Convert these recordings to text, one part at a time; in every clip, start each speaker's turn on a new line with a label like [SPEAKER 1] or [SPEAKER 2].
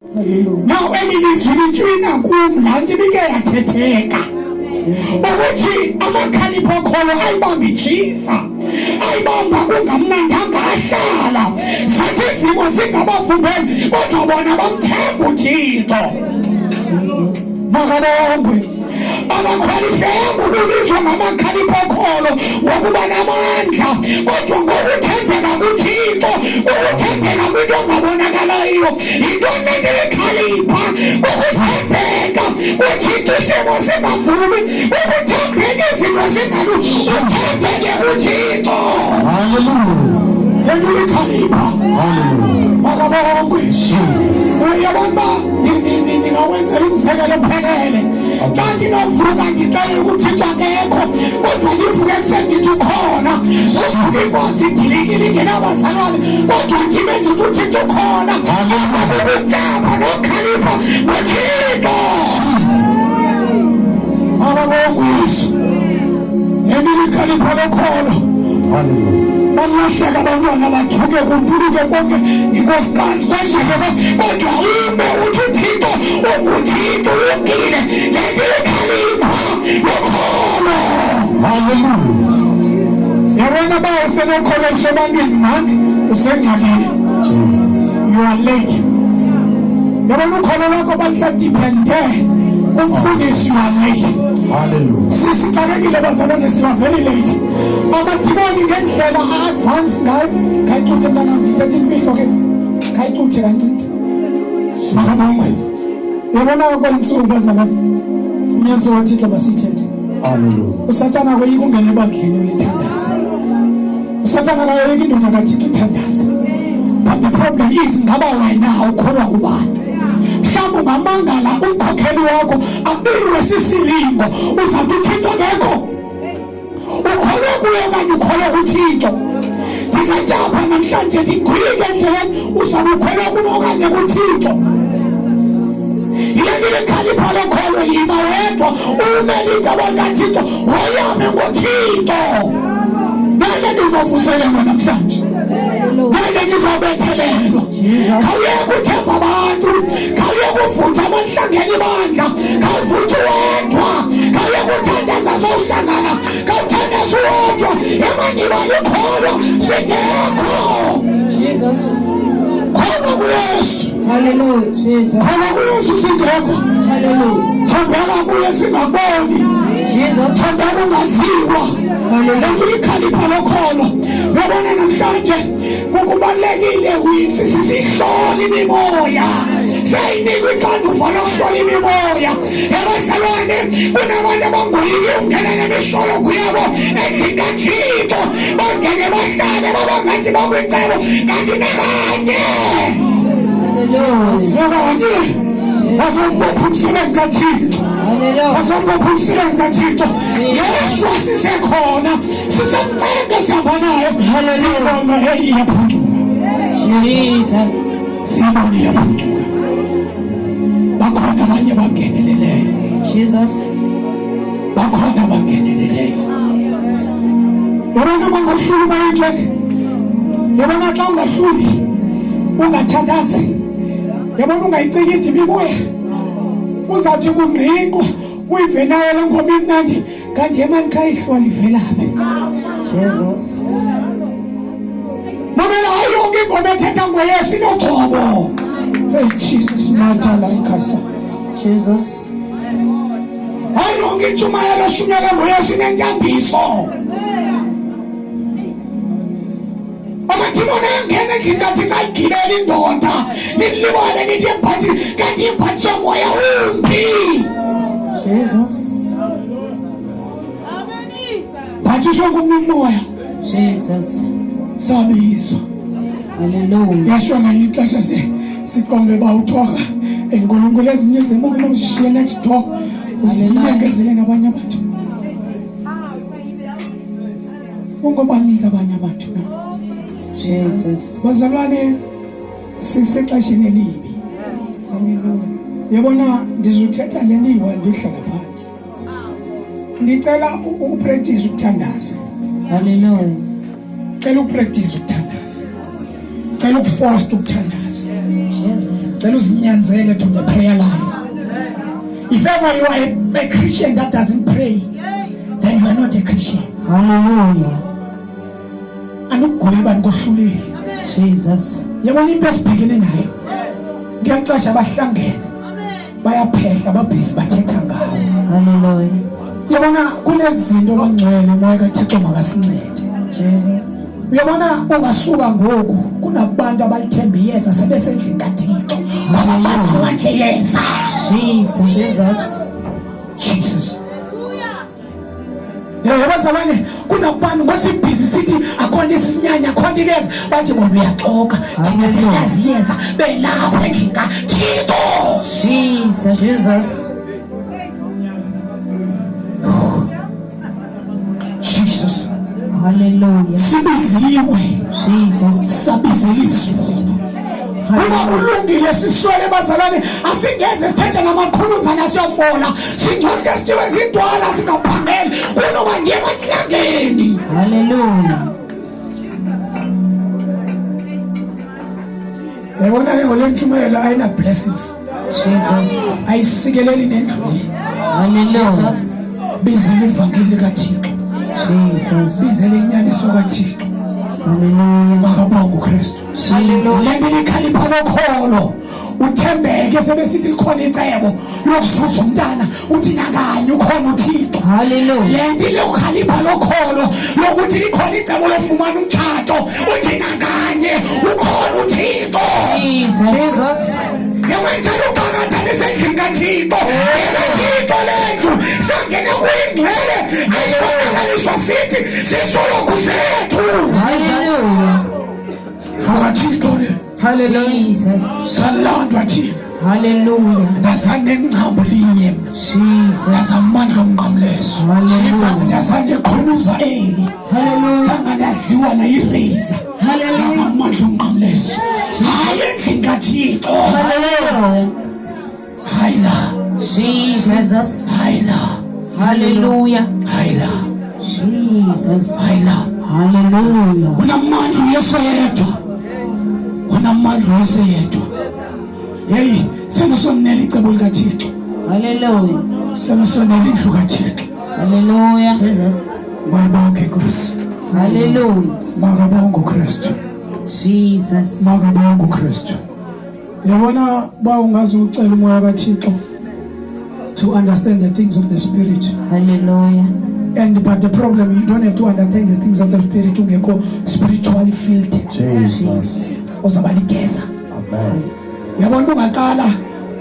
[SPEAKER 1] Now elilizwi litshwina kum laa nto ibike yathetheka ukuthi Amakhalipha Okholo ayibamba ijisa, ayibamba kungamnandanga ahlala sathi izimo zingabavumbeli kodwa bona bamthemba uThixo. Makalongwe abakhalifanga ukubizwa ngamaKhalipha Okholo ngokuba namandla kodwa ngokuthembeka kuThixo, ukuthembeka kwinto engabonakalayo. Yintoni ekhalipha? Ukuthembeka kuThixo isimo singavumi, ukuthembeka izinto zingalungi, uthembeke kuThixo. Hallelujah. Ekhalipha. Hallelujah. Makabonke. Uyabona ndingawenzela umzekelo ophelele. Xa ndinovuka ndixelele uThixo akekho kodwa ndivuke ekuseni ndithi ukhona. Uvuke inkosi idilikile ingenabazalwane kodwa ndime ndithi uThixo ukhona. Akukugaba nokhalipha noThixo. Makabonke uYesu. Ikhalipha Okholo. Hallelujah. Balahleka abantwana bathuke kumpuluke konke inkosikazi kwenzeke kodwa ume uthi uThixo unguThixo ulungile. Lento ikhalipha Okholo. Hallelujah. Yabona ba usenokholo sebantwini mani usengxakini. You are late. Yabona ukholo lwakho balisadipende umfundisi. You are late. Hallelujah. Sisixakekile bazalwane, siba very late. Amadimoni ngendlela a-advance ngayo. Khayicuthe mntanam, ndithetha imfihlo ke. Khayicuthe kancinte. Makabonke. Yabona kwentsuku bazalwane, umyeniso kaThixo masithethe. Hallelujah. Usathana koyika ungena ebandleni ulithandaza. Usathana kayoyika indoda kaThixo ithandaza. But the problem is ngaba wena ukholwa kubani? Mhlawumbe ungamangala umkhokheli wakho abizwe sisilingo uzathi uThixo akekho. Ukholwe kuye okanye ukholwe kuThixo? Ndingajapha namhlanje ndikhulike endleleni uzabe ukholwe kuno okanye kuThixo. Yile nto ikhalipha Okholo yima wedwa umele inceba kaThixo woyame ngoThixo. Nale ndizovuselelwa namhlanje. Nale ndizobethelelwa. Khawuyeka uthemba abantu, khawuyeka uvutha amahlangeni bandla, khawuvutha uwedwa, khawuyeka uthandaza sowuhlangana, khawuthandaza uwedwa. Emanyiba likholwa singekho. Jesus. Khona kuYesu. Hallelujah. Jesus. Khona kuYesu singekho. Hallelujah. Thembeka kuye singaboni. Jesus. Thembeka ungaziwa. Hallelujah. Ikhalipha Okholo. Yabona namhlanje kukubalekile sisihlole imimoya. Sayinikwa ixanduva lokuhlola imimoya. Abazalwane kunabantu abangoyiki ungena nemishologu yabo endlini kaThixo. Bangene bahlale babangathi bakwicebo kanti nakanye. Nakanye. Bazobopha umsebenzi kaThixo. Bazobopha umsebenzi kaThixo. Yesu sisekhona, sisemcenge sihamba naye. Siyabona iyaphucuka. Jesus. Siyabona iyaphucuka. Bakhona abanye bangeneleleyo. Jesus. Bakhona bangeneleleyo. Yabona bangahluli bayinhleke. Yabona xa ungahluli ungathandazi. Yabona ungayicikidi imimoya. Uzathi kungqinqwa uyive nayo le ngoma imnandi kanti yemani khayihlwa livelaphi. Mamela yonke ingoma ethetha ngoYesu inoqobo. Hey Jesus, mathala ikhasa. Jesus. Yonke intshumayelo eshunyelwe ngoYesu inentambiso. Amadimoni angena endlini kaThixo ayigibele indoda nilibone nithi imphathi kanti imphathi somoya umbi. Jesus. Phathiswa kumimoya. Jesus. Sabizwa. Hallelujah. Yasho ngelinye ixesha siqombe bawuthwaka enkulunkulu ezinye zembulo uzishiye next door uzinyengezele ngabanye abantu. Ungobanika abanye abantu na. Jesus. Bazalwane sisexesheni elibi. Yabona ndizuthetha le ndiwa ndihlala phansi. Ndicela ukupractice ukuthandaza. Hallelujah. Cela ukupractice ukuthandaza. Cela ukuforce ukuthandaza. Jesus. Cela uzinyanzele to the prayer life. If ever you are a Christian that doesn't pray, then you are not a Christian.
[SPEAKER 2] Hallelujah.
[SPEAKER 1] Anukugweba ngohluleli.
[SPEAKER 2] Jesus.
[SPEAKER 1] Yabona into esibhekene nayo. Ngiyaxesha abahlangene. Bayaphehla babhisi bathetha ngawo.
[SPEAKER 2] Hallelujah.
[SPEAKER 1] Yabona kunezinto abangcwele moya kaThixo makasincede.
[SPEAKER 2] Jesus.
[SPEAKER 1] Uyabona ungasuka ngoku kunabantu abalithemba iyeza sebesendlini kaThixo ngoba bazifake iyeza. Jesus. Yabazalwane kunabantu ngosibhizi sithi akhona isinyanya akhona iyeza bathi bona uyaxoka thina siyazi iyeza belapha endlini kaThixo.
[SPEAKER 2] Jesus.
[SPEAKER 1] Jesus.
[SPEAKER 2] Hallelujah.
[SPEAKER 1] Sibiziwe.
[SPEAKER 2] Jesus.
[SPEAKER 1] Sabizela izulu. Uma kulungile siswele bazalwane asingeze sithethe namaqhuluzana siyofola singcoke sithiwe izintwala singaphangeli kunoba ndiye emanyangeni.
[SPEAKER 2] Hallelujah.
[SPEAKER 1] Yabona ke ngolentshumayelo ayina blessings.
[SPEAKER 2] Jesus.
[SPEAKER 1] Ayisikeleli nendlu.
[SPEAKER 2] Hallelujah.
[SPEAKER 1] Bizela ivangeli likaThixo.
[SPEAKER 2] Jesus.
[SPEAKER 1] Bizela inyaniso kaThixo.
[SPEAKER 2] Hallelujah.
[SPEAKER 1] Makabonge uKristu.
[SPEAKER 2] Hallelujah.
[SPEAKER 1] Amakhalipha Okholo uthembeke sebesithi likhona icebo lokuzuza umntana uthi nakanye ukhona uThixo.
[SPEAKER 2] Hallelujah.
[SPEAKER 1] Lento Amakhalipha Okholo lokuthi likhona icebo lofumana umtshato uthi nakanye ukhona uThixo.
[SPEAKER 2] Jesus.
[SPEAKER 1] Yewenzela uqakathanisa endlini kaThixo. EkaThixo lendlu sangena kuyingcwele ayisonakaliswa sithi sihloko sethu.
[SPEAKER 2] Hallelujah.
[SPEAKER 1] Thixo le.
[SPEAKER 2] Hallelujah.
[SPEAKER 1] Salandwa thina.
[SPEAKER 2] Hallelujah.
[SPEAKER 1] Ndazane ngcambu linye.
[SPEAKER 2] Jesus.
[SPEAKER 1] Ndazamandla ngqamleso.
[SPEAKER 2] Hallelujah.
[SPEAKER 1] Ndazane qhunuza eli.
[SPEAKER 2] Hallelujah.
[SPEAKER 1] Sangadliwa na ireza.
[SPEAKER 2] Hallelujah.
[SPEAKER 1] Ndazamandla ngqamleso. Hayi endlini kaThixo.
[SPEAKER 2] Hallelujah.
[SPEAKER 1] Hayla.
[SPEAKER 2] Jesus.
[SPEAKER 1] Hayla.
[SPEAKER 2] Hallelujah.
[SPEAKER 1] Hayla.
[SPEAKER 2] Jesus.
[SPEAKER 1] Hayla.
[SPEAKER 2] Hallelujah.
[SPEAKER 1] Unamandla uYesu yedwa. Unamandla uYesu yedwa. Hey, senosonela icebo likaThixo.
[SPEAKER 2] Hallelujah.
[SPEAKER 1] Senosonela indlu kaThixo.
[SPEAKER 2] Hallelujah. Jesus.
[SPEAKER 1] Makabonge Nkosi.
[SPEAKER 2] Hallelujah.
[SPEAKER 1] Makabonge uKristu.
[SPEAKER 2] Jesus.
[SPEAKER 1] Makabonge uKristu. Yabona ba ungaze ucela uMoya kaThixo to understand the things of the spirit.
[SPEAKER 2] Hallelujah.
[SPEAKER 1] But the problem, you don't have to understand the things of the spirit to become spiritually filled.
[SPEAKER 3] Jesus.
[SPEAKER 1] Uzabaligeza.
[SPEAKER 3] Amen.
[SPEAKER 1] Yabona ungaqala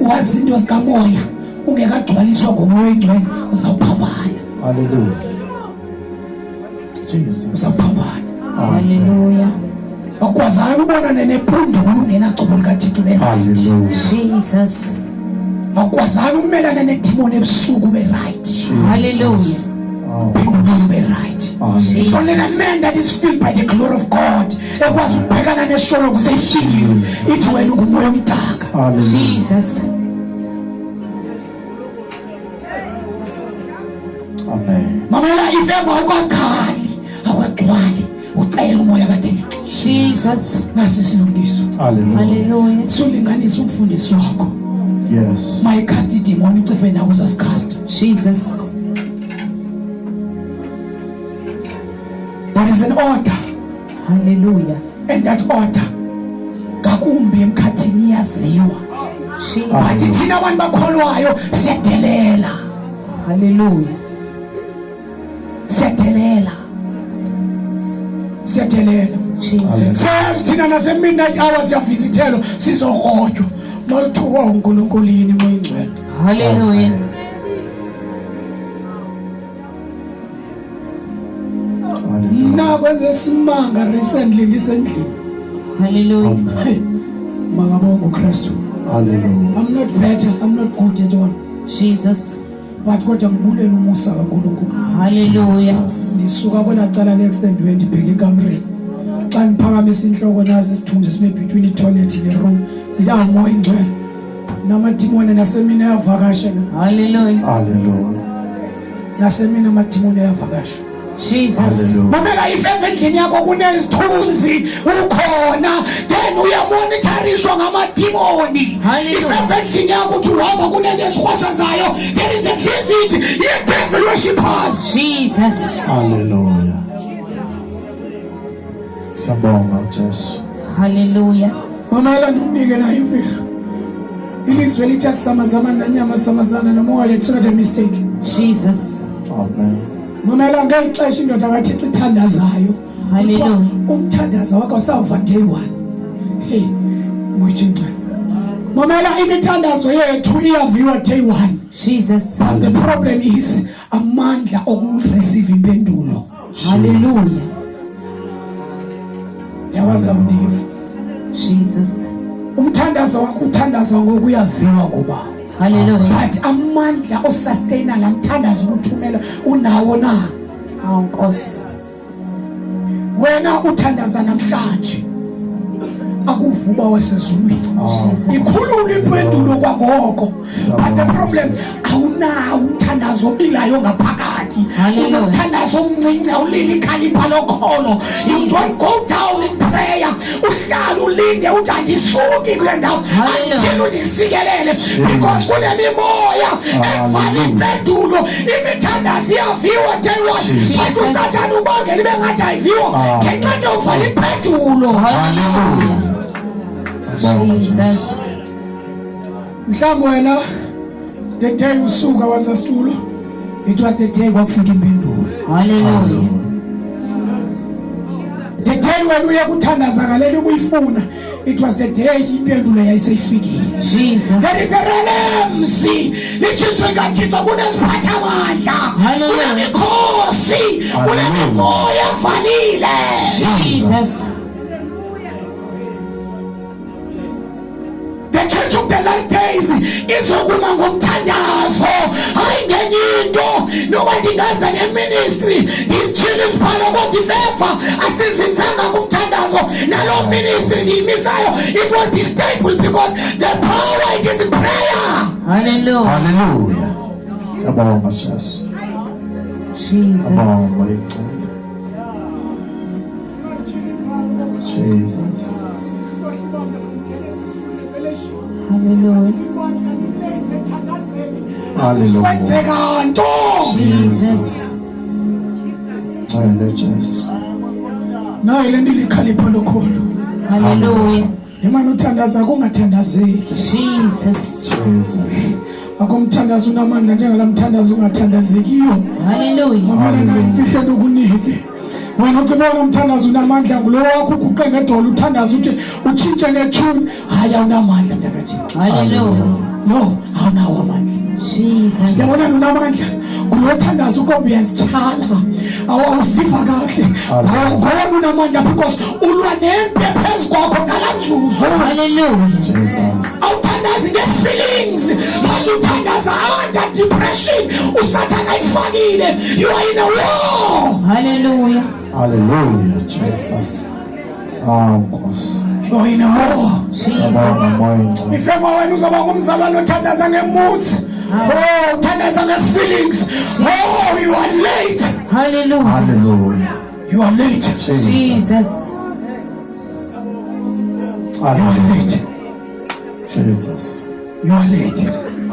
[SPEAKER 1] wazi into zikaMoya ungekagcwaliswa ngoMoya oyingcwele uzawuphambana.
[SPEAKER 3] Hallelujah. Jesus.
[SPEAKER 1] Uzawuphambana.
[SPEAKER 2] Hallelujah.
[SPEAKER 1] Akwazana ubona nephundulu ungenacubo likaThixo be right.
[SPEAKER 3] Hallelujah.
[SPEAKER 2] Jesus.
[SPEAKER 1] Akwazana umelana nedemoni ebusuku be right.
[SPEAKER 2] Hallelujah.
[SPEAKER 1] Phindulu be right. It's only the man that is filled by the glory of God ekwazi ukubhekana nesholo kuze ifike ithi wena ungumoya omdaka.
[SPEAKER 2] Jesus.
[SPEAKER 3] Amen.
[SPEAKER 1] Mamela if ever ukwaqali akwagcwali ucela uMoya kaThixo.
[SPEAKER 2] Jesus.
[SPEAKER 1] Nasi silungiso.
[SPEAKER 3] Hallelujah.
[SPEAKER 2] Hallelujah.
[SPEAKER 1] Solinganisa umfundisi wakho.
[SPEAKER 3] Yes.
[SPEAKER 1] My cast demon ucife nawo uzasicast.
[SPEAKER 2] Jesus.
[SPEAKER 1] There is an order.
[SPEAKER 2] Hallelujah.
[SPEAKER 1] And that order ngakumbi emkhathini yaziwa. Bathi thina abantu bakholwayo siyadelela.
[SPEAKER 2] Hallelujah.
[SPEAKER 1] Siyadelela.
[SPEAKER 2] Jesus.
[SPEAKER 1] Says thina nase midnight hours yavizithelo sizorodwa. Mawuthuwa uNkulunkulu yini moyingcwele.
[SPEAKER 2] Hallelujah.
[SPEAKER 1] Na kwenze simanga recently lisendlini.
[SPEAKER 2] Hallelujah.
[SPEAKER 1] Makabonge uKristu.
[SPEAKER 3] Hallelujah.
[SPEAKER 1] I'm not better, I'm not good at all.
[SPEAKER 2] Jesus.
[SPEAKER 1] But kodwa ngibulela umusa kaNkulunkulu.
[SPEAKER 2] Hallelujah.
[SPEAKER 1] Ngisuka bona cala neextend wendibheke ekamreni. Xa ngiphakamisa inhloko nazi isithunzi sime between itoilet neroom. Ndawo moya ingcwele. Namadimoni nasemina yavakasha.
[SPEAKER 2] Hallelujah.
[SPEAKER 3] Hallelujah.
[SPEAKER 1] Nasemina amadimoni yavakasha.
[SPEAKER 2] Jesus.
[SPEAKER 3] Hallelujah.
[SPEAKER 1] Mamela if endlini yakho kunesithunzi ukhona then uyamonitoriswa ngamadimoni.
[SPEAKER 2] Hallelujah.
[SPEAKER 1] If endlini yakho uthi uhamba kunenesihwatshazayo there is a visit ye-devil worshippers.
[SPEAKER 2] Jesus.
[SPEAKER 3] Hallelujah. Siyabonga uJesu.
[SPEAKER 2] Hallelujah.
[SPEAKER 1] Mamela ndimnike na imfihlo. Ilizwe lithi asamazama nanyama samazana nomoya, it's not a mistake.
[SPEAKER 2] Jesus.
[SPEAKER 3] Amen.
[SPEAKER 1] Mamela ngelixesha indoda kaThixo ithandazayo.
[SPEAKER 2] Hallelujah.
[SPEAKER 1] Umthandaza wakho sawuva day 1. Hey, moyithinqa. Mamela imithandazo yethu iyaviwa day 1.
[SPEAKER 2] Jesus.
[SPEAKER 1] But the problem is amandla okureceive impendulo.
[SPEAKER 2] Hallelujah.
[SPEAKER 1] Yawazawundiva.
[SPEAKER 2] Jesus.
[SPEAKER 1] Umthandazo wakho uthandaza ngokuyaviwa kuba.
[SPEAKER 2] Hallelujah.
[SPEAKER 1] But amandla osustainer lamthandazo ukuthumela unawo na.
[SPEAKER 2] Awu Nkosi.
[SPEAKER 1] Wena uthandaza namhlanje akuvuba wasezulwini.
[SPEAKER 2] Jesus.
[SPEAKER 1] Ikhulula impendulo kwangoko. But the problem awunawo umthandazo obilayo ngaphakathi.
[SPEAKER 2] Hallelujah.
[SPEAKER 1] Umthandazo omncinci awulili Amakhalipha Okholo. You don't go down in prayer. Uhlala ulinde uthi andisuki kule ndawo until undisikelele because kunemimoya evala impendulo. Imithandazo iyaviwa day 1 but uSathane ubangela ibe ngathi ayiviwa ngenxa yokuvala impendulo.
[SPEAKER 2] Hallelujah. Jesus.
[SPEAKER 1] Mhlawumbe wena the day usuka wasasitulo it was the day kwakufika impendulo.
[SPEAKER 2] Hallelujah.
[SPEAKER 1] The day when uye kuthandaza ngaleli ubuyifuna it was the day impendulo yayiseyifikile.
[SPEAKER 2] Jesus.
[SPEAKER 1] There is a relemsi lichiswe kaThixo kunesiphathamandla kunemikhosi kunemimoya evalile.
[SPEAKER 2] Jesus.
[SPEAKER 1] The church of the last days izokuma ngomthandazo hayi ngenye into noma ndingaza neministry ndizitshile isibhalo kodwa ifeva asizinzanga kumthandazo nalo ministry ndiyimisayo it will be stable because the power it is in prayer.
[SPEAKER 2] Hallelujah.
[SPEAKER 3] Hallelujah. Siyabonga Jesu.
[SPEAKER 2] Jesus.
[SPEAKER 3] Siyabonga oyingcwele. Jesus.
[SPEAKER 2] Hallelujah.
[SPEAKER 1] Hallelujah.
[SPEAKER 2] Jesus.
[SPEAKER 3] Ngcwele Jesu.
[SPEAKER 1] Nayi le nto ilikhalipha lokholo.
[SPEAKER 2] Hallelujah.
[SPEAKER 1] Imani uthandaza kungathandazeki.
[SPEAKER 2] Jesus.
[SPEAKER 3] Jesus.
[SPEAKER 1] Akumthandaza unamandla njengalamthandaza ungathandazekiyo.
[SPEAKER 2] Hallelujah.
[SPEAKER 1] Mamela nayo imfihlo ukunike. Wena ucibona umthandazo unamandla ngulo wakho uguqe ngedolo uthandaza uthi utshintshe nethuni hayi awunamandla mntakathixo.
[SPEAKER 2] Hallelujah.
[SPEAKER 1] No, awunawo amandla.
[SPEAKER 2] Jesus.
[SPEAKER 1] Yabona unamandla kulothandaza ukobe uyazitshala awusiva kahle ngona unamandla because ulwa nempe phezu kwakho ngalanzuzo.
[SPEAKER 2] Hallelujah.
[SPEAKER 3] Jesus.
[SPEAKER 1] Awuthandazi nge-feelings but uthandaza under depression uSathane ayifakile. You are in a war.
[SPEAKER 2] Hallelujah.
[SPEAKER 3] Hallelujah, Jesus. Nkosi.
[SPEAKER 1] You are in a war.
[SPEAKER 3] Siyabonga oyingcwele.
[SPEAKER 1] Ifeva wena uzoba ngumzalwane othandaza ngemoods. Oh, uthandaza nge-feelings. Oh, you are late.
[SPEAKER 2] Hallelujah.
[SPEAKER 3] Hallelujah.
[SPEAKER 1] You are late.
[SPEAKER 2] Jesus.
[SPEAKER 1] You are late.
[SPEAKER 3] Jesus.
[SPEAKER 1] You are late.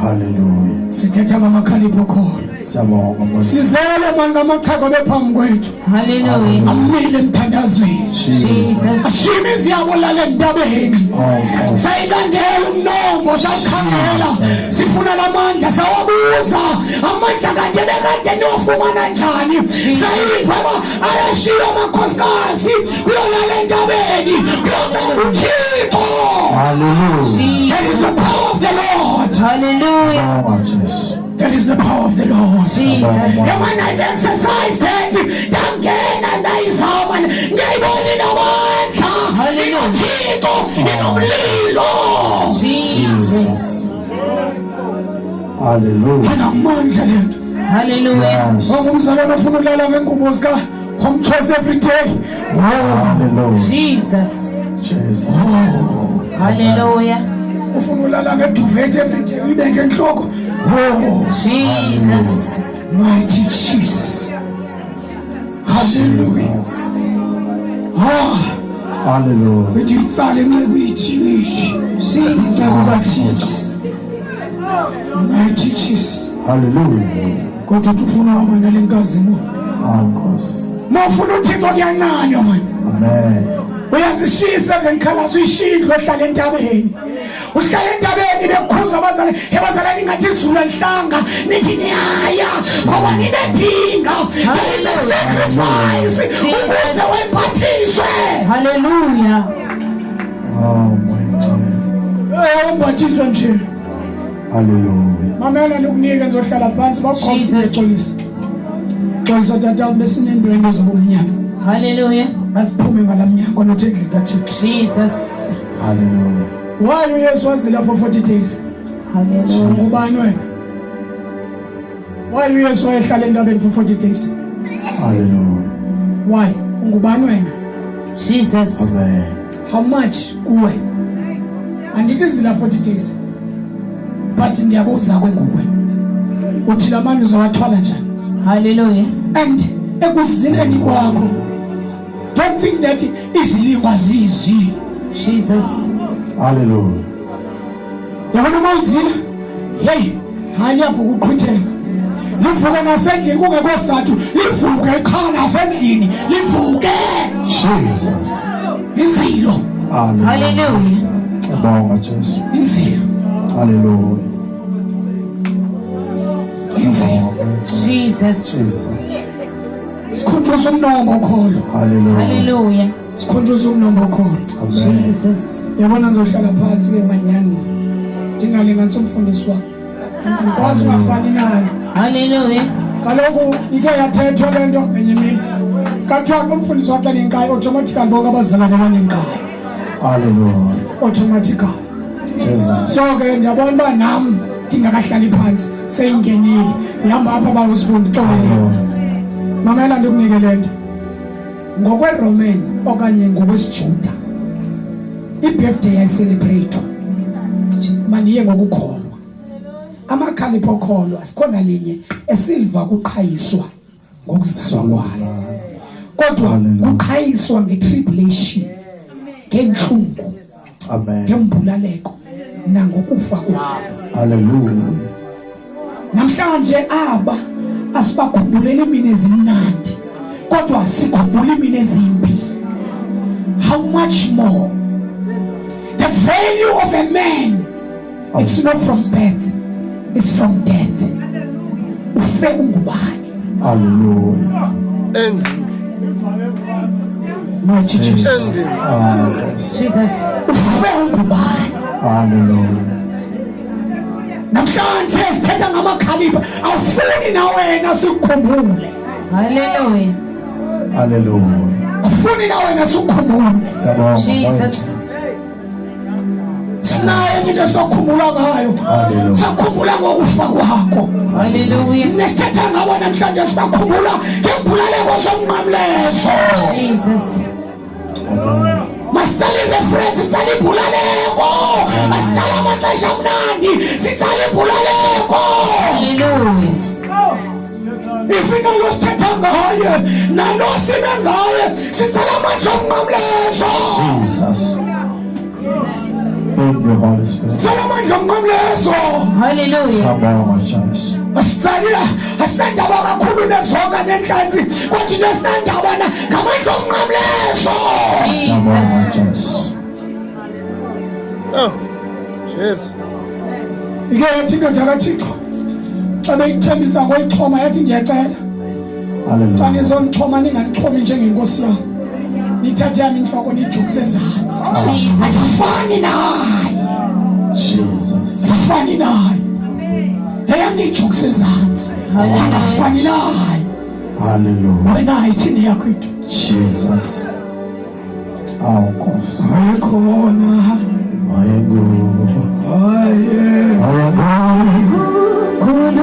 [SPEAKER 3] Hallelujah.
[SPEAKER 1] Sithetha ngamaKhalipha Okholo.
[SPEAKER 3] Siyabonga.
[SPEAKER 1] Sizele manje amaqhago bephambi kwethu.
[SPEAKER 2] Hallelujah.
[SPEAKER 1] Amile emthandazweni.
[SPEAKER 2] Jesus.
[SPEAKER 1] Ashime iziyabulala entabeni. Sayilandela umnombo sakhangela. Sifuna lamandla sawabuza. Amandla kanti bekade nofumana njani? Sayiva ayashiya amakhosikazi kuyolala entabeni. Kuyocela uThixo.
[SPEAKER 3] Hallelujah.
[SPEAKER 1] That is the power of the Lord.
[SPEAKER 2] Hallelujah.
[SPEAKER 1] That is the power of the Lord.
[SPEAKER 2] Jesus.
[SPEAKER 1] When I've exercised that, ndangena ndayizama ngayibona inamandla inothixo inomlilo.
[SPEAKER 2] Jesus.
[SPEAKER 3] Hallelujah.
[SPEAKER 1] Anamandla lento.
[SPEAKER 2] Hallelujah.
[SPEAKER 1] Ongumzalwane ofuna ulala ngengubo zika homchoice every day.
[SPEAKER 3] Hallelujah.
[SPEAKER 2] Jesus.
[SPEAKER 3] Jesus.
[SPEAKER 2] Hallelujah.
[SPEAKER 1] Ufuna ulala ngeduvet every day uyibeke enhloko.
[SPEAKER 2] Jesus.
[SPEAKER 1] Mighty Jesus. Hallelujah.
[SPEAKER 3] Hallelujah.
[SPEAKER 1] With you, mighty Jesus.
[SPEAKER 3] Hallelujah.
[SPEAKER 1] Go to Funda and Gazimo. Mofunu Thixo kuyancanywa man.
[SPEAKER 3] Amen.
[SPEAKER 1] Uyazishiya 7 colors uyishilo ohlala entabeni. Uhlala entabeni bekhuza abazalwane ngathi izulu lihlanga nithi niyaya ngoba ninedinga. There is a sacrifice ukuze wemphathiswe.
[SPEAKER 2] Hallelujah.
[SPEAKER 3] Oh my God.
[SPEAKER 1] Umphathiswe nje.
[SPEAKER 3] Hallelujah.
[SPEAKER 1] Mamela nokunika ngizohlala phansi bakhosile exolisa. Xolisa tata besinendweni ezobumnyama.
[SPEAKER 2] Hallelujah.
[SPEAKER 1] Asiphume ngalamnyango nothengile kaThixo.
[SPEAKER 2] Jesus.
[SPEAKER 3] Hallelujah.
[SPEAKER 1] Why uYesu wazila for 40 days?
[SPEAKER 2] Hallelujah.
[SPEAKER 1] Ngubani wena? Why uYesu wayehlala entabeni for 40 days?
[SPEAKER 3] Hallelujah.
[SPEAKER 1] Why? Ngubani wena?
[SPEAKER 2] Jesus.
[SPEAKER 3] Amen.
[SPEAKER 1] How much kuwe? Andithi zila 40 days. But ndiyabuza kwenguwe. Uthi lamani uzawathwala njani?
[SPEAKER 2] Hallelujah.
[SPEAKER 1] And ekuzineni kwakho, don't think that izilingwa zizi.
[SPEAKER 2] Jesus.
[SPEAKER 3] Hallelujah.
[SPEAKER 1] Yabona mawuzila, hey, hayi avuka uqhithela. Livuke nasendlini kungekho sizathu, livuke ekhaya nasendlini, livuke.
[SPEAKER 3] Jesus.
[SPEAKER 1] Inzilo.
[SPEAKER 2] Hallelujah.
[SPEAKER 3] Abonga Jesu.
[SPEAKER 1] Inzilo.
[SPEAKER 3] Hallelujah.
[SPEAKER 1] Inzilo.
[SPEAKER 2] Jesus.
[SPEAKER 3] Jesus.
[SPEAKER 1] Sikhonjwe somnombo okholo.
[SPEAKER 3] Hallelujah.
[SPEAKER 2] Hallelujah.
[SPEAKER 1] Sikhonjwe somnombo okholo.
[SPEAKER 3] Amen.
[SPEAKER 2] Jesus.
[SPEAKER 1] Yabona ngizohlala phansi ke manyani. Ndingalinganisa umfundisi wami. Ngikwazi ungafani naye.
[SPEAKER 2] Hallelujah.
[SPEAKER 1] Kaloku ike yathethwa lento enye imini. Kathiwa umfundisi wakhe nenkayi automatically bonke abazalwane banenkayi.
[SPEAKER 3] Hallelujah.
[SPEAKER 1] Automatically.
[SPEAKER 3] Jesus.
[SPEAKER 1] So ke ndiyabona uba nami ndingakahlali phansi seyingenile. Ngihamba apha bayosifunda xolele. Mamela ndikunike lento. NgokweRoman okanye ngokwesiJuda. I-birthday yayicelebrate. Mandiye ngokukholwa. Amakhalipha Okholo asikhona linye esilva kuqhayiswa ngokuzalwa kwayo. Kodwa kuqhayiswa ngetribulation, ngenhlungu,
[SPEAKER 3] Amen.
[SPEAKER 1] ngembulaleko nangokufa kwabo.
[SPEAKER 3] Hallelujah.
[SPEAKER 1] Namhlanje aba asibakhumbulele imini ezimnandi kodwa sikhumbule imini ezimbi. How much more the value of a man, it's not from birth, it's from death. Ufe ungubani?
[SPEAKER 3] Hallelujah.
[SPEAKER 1] Mighty Jesus.
[SPEAKER 2] Jesus.
[SPEAKER 1] Ufe ungubani?
[SPEAKER 3] Hallelujah.
[SPEAKER 1] Namhlanje sithetha ngamakhalipha awufuni na wena sikukhumbule.
[SPEAKER 2] Hallelujah.
[SPEAKER 3] Hallelujah.
[SPEAKER 1] Awufuni na wena sikukhumbule.
[SPEAKER 2] Jesus.
[SPEAKER 1] Sinayo into esokhumbula ngayo.
[SPEAKER 3] Hallelujah.
[SPEAKER 1] Sakhumbula ngokufa kwakho.
[SPEAKER 2] Hallelujah.
[SPEAKER 1] Nesithetha ngabo namhlanje sibakhumbula ngembulaleko somnqamlezo.
[SPEAKER 2] Jesus.
[SPEAKER 3] Amen.
[SPEAKER 1] Masicala reference sicala imbulaleko. Masicala amaxesha amnandi sicala imbulaleko.
[SPEAKER 2] Hallelujah.
[SPEAKER 1] Ifino losithetha ngaye nalo sibe ngaye sicala amandla omnqamlezo.
[SPEAKER 3] Jesus. Thank you, Holy Spirit.
[SPEAKER 1] Sicala amandla omnqamlezo.
[SPEAKER 2] Hallelujah.
[SPEAKER 3] Sabonga Jesu.
[SPEAKER 1] Asicalile asinandaba kakhulu nezonga nenhlanzi kodwa nesinandaba ngamandla omnqamlezo.
[SPEAKER 3] Sabonga Jesu.
[SPEAKER 4] Oh, Jesus.
[SPEAKER 1] Ike yathi indoda kaThixo xa beyithembisa ngoyixhoma yathi ndiyacela xa
[SPEAKER 3] Hallelujah.
[SPEAKER 1] nizonixhoma ninganixhomi njengenkosi yami nithathe yami intloko nijukise ezantsi.
[SPEAKER 2] Jesus.
[SPEAKER 1] Ayifani naye,
[SPEAKER 3] Jesus.
[SPEAKER 1] ayifani naye. Eyam nijukise ezantsi ayifani naye.
[SPEAKER 3] Hallelujah.
[SPEAKER 1] Wena ayithini yakho into
[SPEAKER 3] Jesus. Our God.
[SPEAKER 1] ayikhona
[SPEAKER 3] My God.
[SPEAKER 1] aye
[SPEAKER 3] My God.